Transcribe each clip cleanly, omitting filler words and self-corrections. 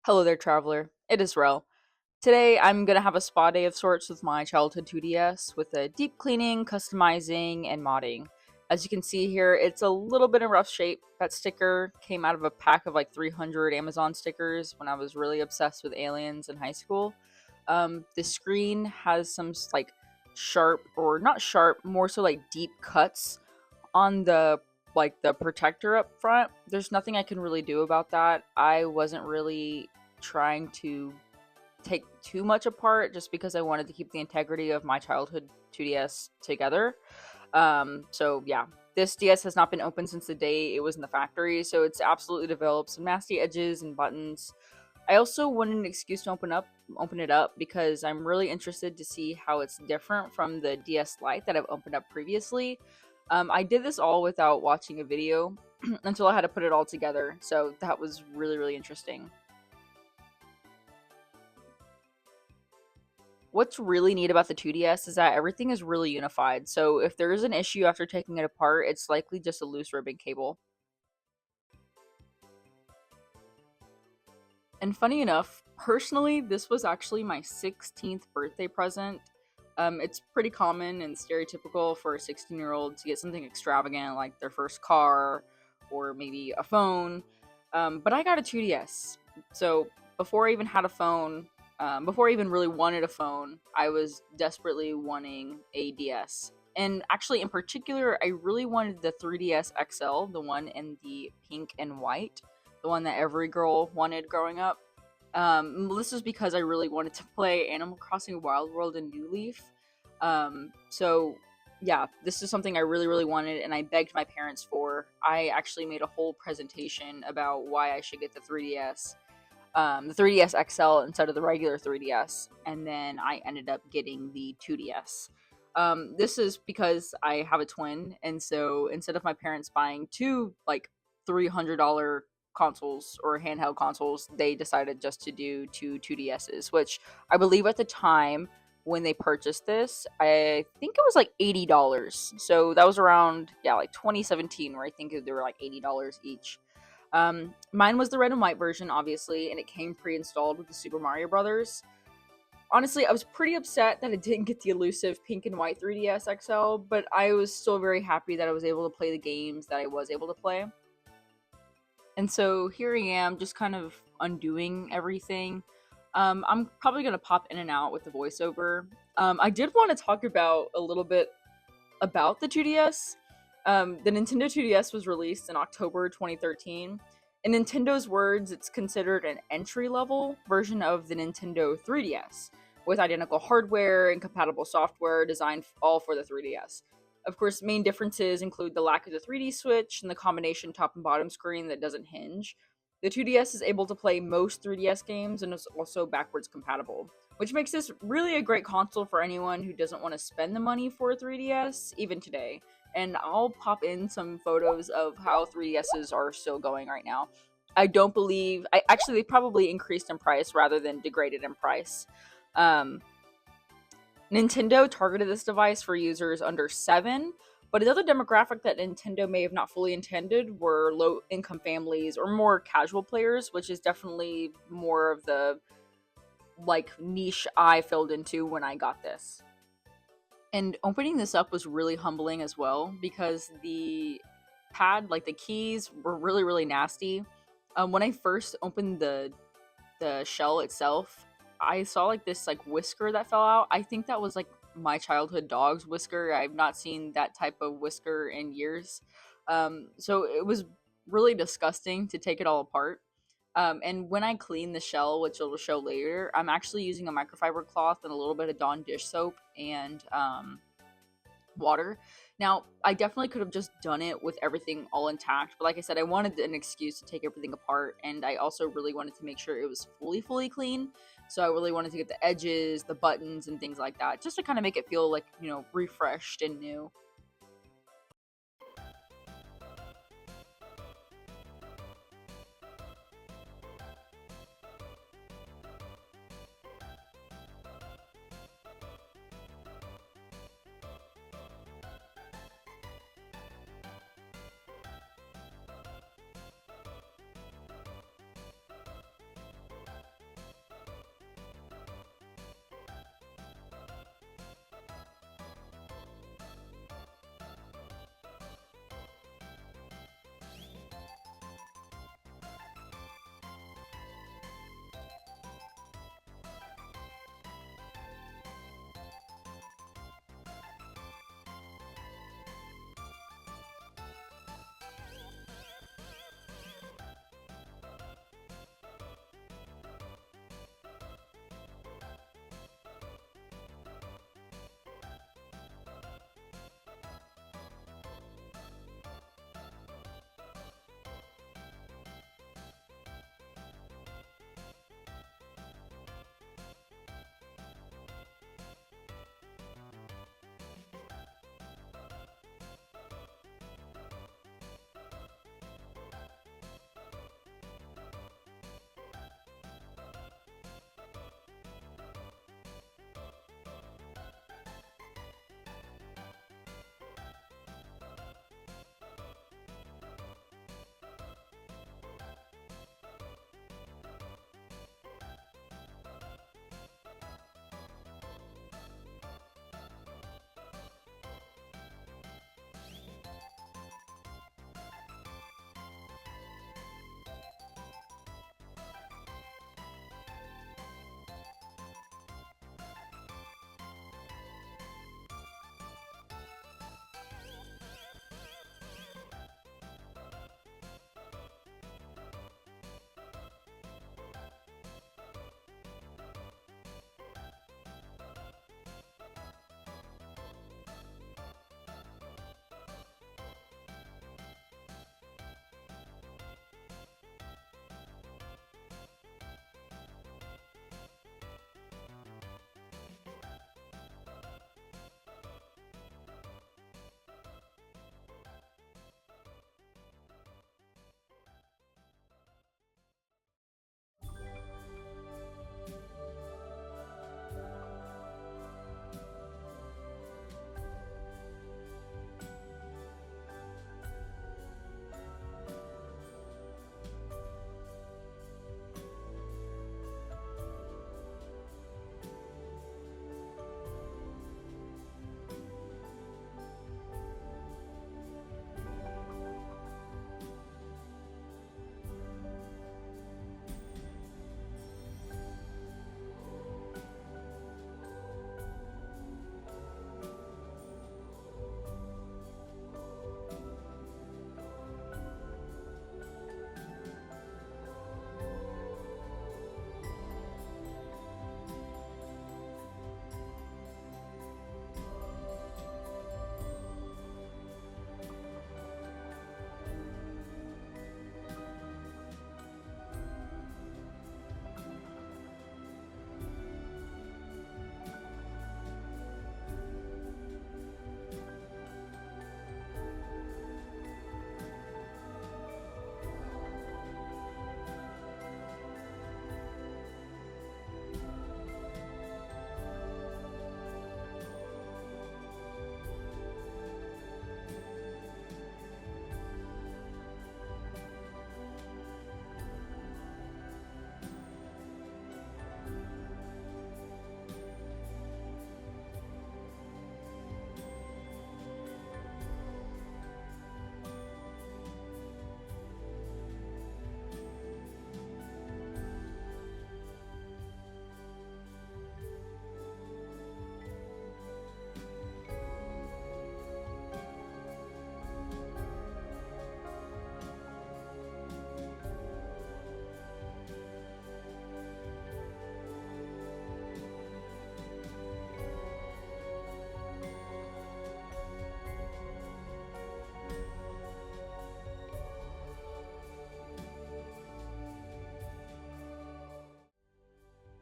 Hello there, traveler. It is Rel. Today, I'm gonna have a spa day of sorts with my childhood 2DS with a deep cleaning, customizing, and modding. As you can see here, it's a little bit in rough shape. That sticker came out of a pack of like 300 Amazon stickers when I was really obsessed with aliens in high school. The screen has some like sharp, or not sharp, more so like deep cuts on the protector up front. There's nothing I can really do about that. I wasn't really trying to take too much apart just because I wanted to keep the integrity of my childhood 2DS together. So yeah, this DS has not been open since the day it was in the factory, so it's absolutely developed some nasty edges and buttons. I also wanted an excuse to open it up because I'm really interested to see how it's different from the DS Lite that I've opened up previously. I did this all without watching a video until I had to put it all together, so that was really interesting. What's really neat about the 2DS is that everything is really unified. So if there is an issue after taking it apart, it's likely just a loose ribbon cable. And funny enough, personally, this was actually my 16th birthday present. It's pretty common and stereotypical for a 16-year-old to get something extravagant like their first car or maybe a phone. But I got a 2DS. So before I even had a phone, before I even really wanted a phone, I was desperately wanting a DS. And actually, in particular, I really wanted the 3DS XL, the one in the pink and white, the one that every girl wanted growing up. This is because I really wanted to play Animal Crossing Wild World and New Leaf. So yeah, this is something I really wanted, and I begged my parents for. I actually made a whole presentation about why I should get the 3DS XL instead of the regular 3DS, and then I ended up getting the 2DS. This is because I have a twin, and so instead of my parents buying two like $300 consoles or handheld consoles, they decided just to do two 2DSs, which I believe at the time when they purchased this, I think it was like $80. So that was around, yeah, like 2017, where I think they were like $80 each. Mine was the red and white version, obviously, and it came pre-installed with the Super Mario Brothers. Honestly, I was pretty upset that I didn't get the elusive pink and white 3DS XL, but I was still very happy that I was able to play the games that I was able to play. And so here I am, just kind of undoing everything. I'm probably gonna pop in and out with the voiceover. I did want to talk about a little bit about the 2DS. The Nintendo 2DS was released in October 2013. In Nintendo's words, it's considered an entry level version of the Nintendo 3DS, with identical hardware and compatible software designed all for the 3DS. Of course, main differences include the lack of the 3D switch and the combination top and bottom screen that doesn't hinge. The 2DS is able to play most 3DS games and is also backwards compatible, which makes this really a great console for anyone who doesn't want to spend the money for a 3DS, even today. And I'll pop in some photos of how 3DSs are still going right now. I don't believe, I actually, they probably increased in price rather than degraded in price. Um, Nintendo targeted this device for users under 7, but another demographic that Nintendo may have not fully intended were low income families or more casual players, which is definitely more of the like niche I filled into when I got this. And opening this up was really humbling as well because the pad, like the keys, were really nasty. When I first opened the shell itself, I saw like this like whisker that fell out. I think that was like my childhood dog's whisker. I've not seen that type of whisker in years. So it was really disgusting to take it all apart. And when I clean the shell, which it'll show later, I'm actually using a microfiber cloth and a little bit of Dawn dish soap and water. Now, I definitely could have just done it with everything all intact, but like I said, I wanted an excuse to take everything apart, and I also really wanted to make sure it was fully clean. So I really wanted to get the edges, the buttons, and things like that, just to kind of make it feel like, refreshed and new.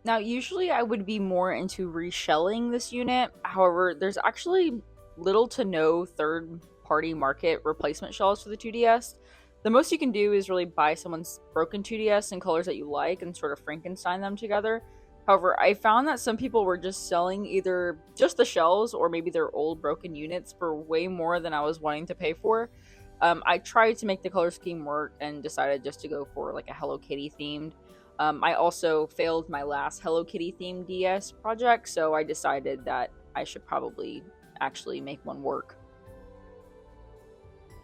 Now, usually I would be more into reshelling this unit. However, there's actually little to no third party market replacement shells for the 2DS. The most you can do is really buy someone's broken 2DS in colors that you like and sort of Frankenstein them together. However, I found that some people were just selling either just the shells or maybe their old broken units for way more than I was wanting to pay for. I tried to make the color scheme work and decided just to go for like a Hello Kitty themed. I also failed my last Hello Kitty themed DS project, so I decided that I should probably actually make one work.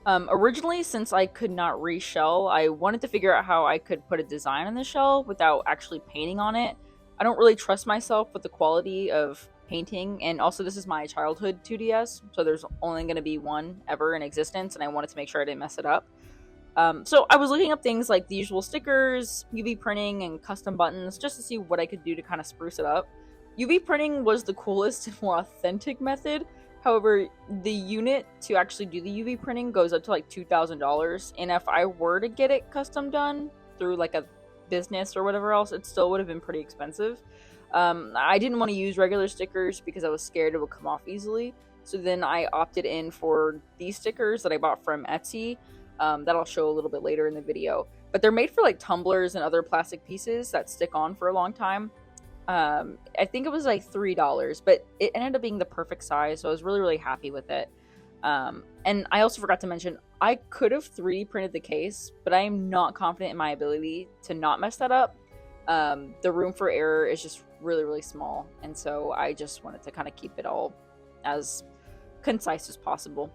Originally, since I could not reshell, I wanted to figure out how I could put a design on the shell without actually painting on it. I don't really trust myself with the quality of painting, and also this is my childhood 2DS, so there's only going to be one ever in existence, and I wanted to make sure I didn't mess it up. So I was looking up things like the usual stickers, UV printing, and custom buttons just to see what I could do to kind of spruce it up. UV printing was the coolest and more authentic method. However, the unit to actually do the UV printing goes up to like $2,000, and if I were to get it custom done through like a business or whatever else, it still would have been pretty expensive. I didn't want to use regular stickers because I was scared it would come off easily. So then I opted in for these stickers that I bought from Etsy. That I'll show a little bit later in the video. But they're made for like tumblers and other plastic pieces that stick on for a long time. I think it was like $3, but it ended up being the perfect size, so I was really, really happy with it. And I also forgot to mention, I could have 3D printed the case, but I am not confident in my ability to not mess that up. The room for error is just really, really small, and so I just wanted to kind of keep it all as concise as possible.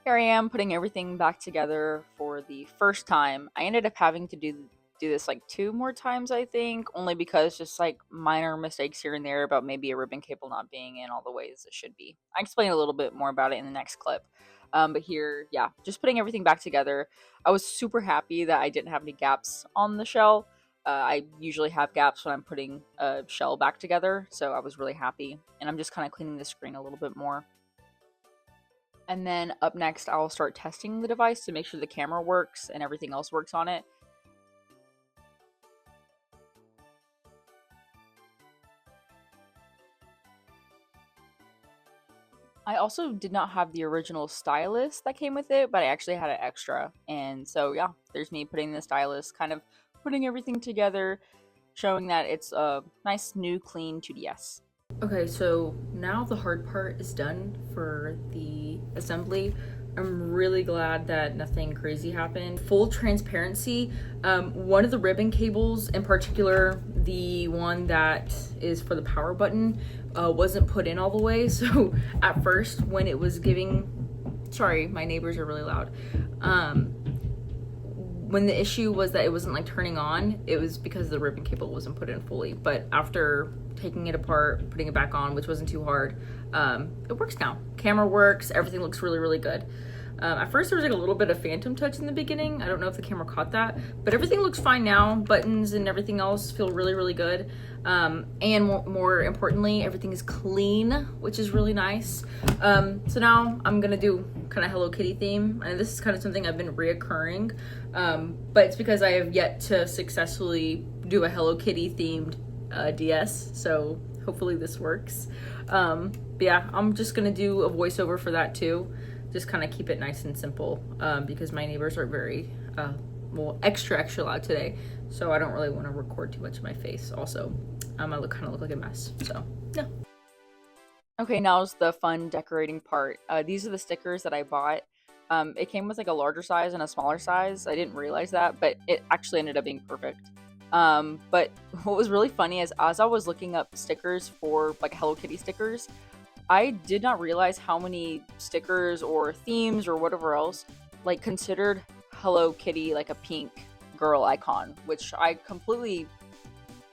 Here I am putting everything back together for the first time. I ended up having to do this like 2 more times, I think, only because just like minor mistakes here and there about maybe a ribbon cable not being in all the ways it should be. I explain a little bit more about it in the next clip. But here, yeah, just putting everything back together. I was super happy that I didn't have any gaps on the shell. I usually have gaps when I'm putting a shell back together, so I was really happy. And I'm just kind of cleaning the screen a little bit more. And then up next, I'll start testing the device to make sure the camera works and everything else works on it. I also did not have the original stylus that came with it, but I actually had an extra. And so, yeah, there's me putting the stylus, kind of putting everything together, showing that it's a nice, new, clean 2DS. Okay, so now the hard part is done for the assembly. I'm really glad that nothing crazy happened. Full transparency, one of the ribbon cables, in particular, the one that is for the power button, wasn't put in all the way. So at first when it was giving, sorry, my neighbors are really loud. When the issue was that it wasn't like turning on, it was because the ribbon cable wasn't put in fully. But after taking it apart, putting it back on, which wasn't too hard, it works now. Camera works, everything looks really, really good. At first there was like a little bit of phantom touch in the beginning. I don't know if the camera caught that, but everything looks fine now. Buttons and everything else feel really, really good. And more importantly, everything is clean, which is really nice. So now I'm gonna do kind of Hello Kitty theme, and this is kind of something I've been reoccurring, but it's because I have yet to successfully do a Hello Kitty themed DS, so hopefully this works. But yeah, I'm just gonna do a voiceover for that too. Just kind of keep it nice and simple, because my neighbors are very, well, extra loud today. So I don't really want to record too much of my face. Also, I kind of look like a mess. So yeah. Okay, now's the fun decorating part. These are the stickers that I bought. It came with like a larger size and a smaller size. I didn't realize that, but it actually ended up being perfect. But what was really funny is as I was looking up stickers for like Hello Kitty stickers, I did not realize how many stickers or themes or whatever else like considered Hello Kitty like a pink girl icon, which I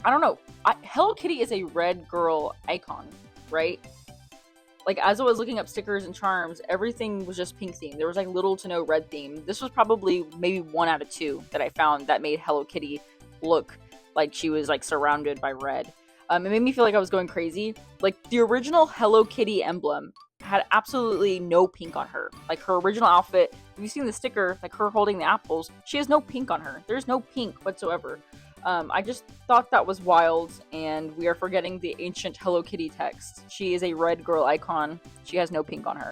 don't know. Hello Kitty is a red girl icon, right? Like as I was looking up stickers and charms, everything was just pink themed. There was like little to no red theme. This was probably maybe 1 out of 2 that I found that made Hello Kitty look like she was like surrounded by red. It made me feel like I was going crazy. Like the original Hello Kitty emblem had absolutely no pink on her. Like her original outfit, if you've seen the sticker, like her holding the apples, she has no pink on her. There's no pink whatsoever. I just thought that was wild, and we are forgetting the ancient Hello Kitty text. She is a red girl icon. She has no pink on her.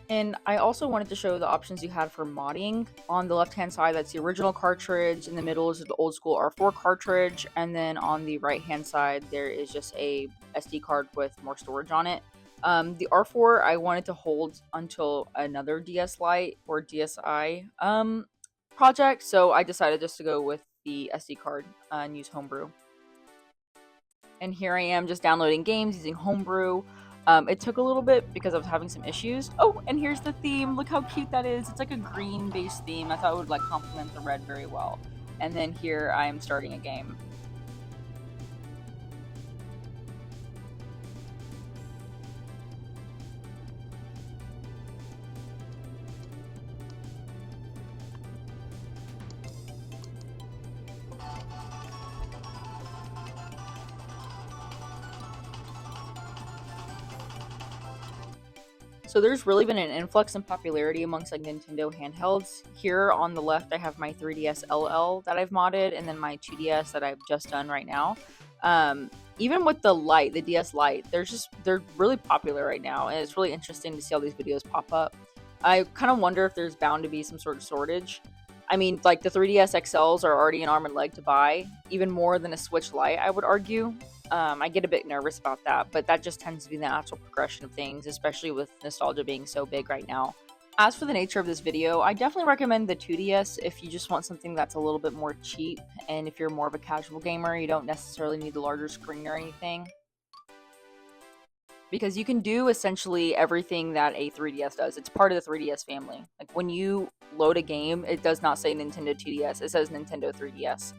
And I also wanted to show the options you had for modding. On the left-hand side, that's the original cartridge. In the middle is the old school R4 cartridge. And then on the right-hand side, there is just a SD card with more storage on it. The R4 I wanted to hold until another DS Lite or DSi project. So I decided just to go with the SD card and use Homebrew. And here I am just downloading games using Homebrew. It took a little bit because I was having some issues. Oh, and here's the theme. Look how cute that is. It's like a green-based theme. I thought it would like complement the red very well. And then here I am starting a game. So there's really been an influx in popularity amongst like Nintendo handhelds. Here on the left, I have my 3DS LL that I've modded, and then my 2DS that I've just done right now. Even with the Lite, the DS Lite, they're really popular right now, and it's really interesting to see all these videos pop up. I kind of wonder if there's bound to be some sort of shortage. I mean, like the 3DS XLs are already an arm and leg to buy, even more than a Switch Lite, I would argue. I get a bit nervous about that, but that just tends to be the natural progression of things, especially with nostalgia being so big right now. As for the nature of this video, I definitely recommend the 2DS if you just want something that's a little bit more cheap, and if you're more of a casual gamer, you don't necessarily need the larger screen or anything. Because you can do essentially everything that a 3DS does. It's part of the 3DS family. Like when you load a game, it does not say Nintendo 2DS, it says Nintendo 3DS.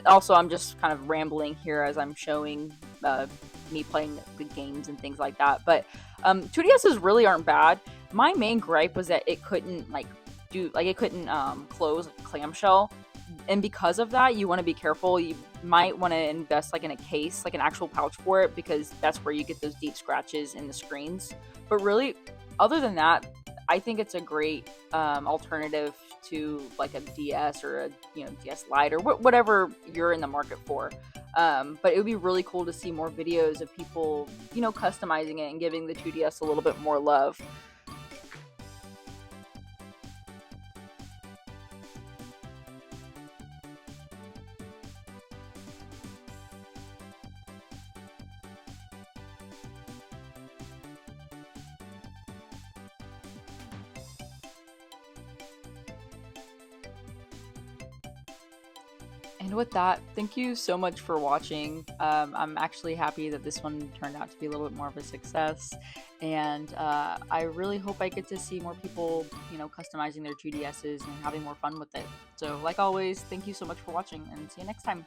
Also, I'm just kind of rambling here as I'm showing me playing the games and things like that. But 2DSs really aren't bad. My main gripe was that it couldn't close clamshell, and because of that, you want to be careful. You might want to invest like in a case, like an actual pouch for it, because that's where you get those deep scratches in the screens. But really, other than that, I think it's a great alternative to like a DS or a DS Lite or whatever you're in the market for. But it would be really cool to see more videos of people customizing it and giving the 2DS a little bit more love. And with that, thank you so much for watching. I'm actually happy that this one turned out to be a little bit more of a success, and I really hope I get to see more people, customizing their 2DSs and having more fun with it. So, like always, thank you so much for watching, and see you next time.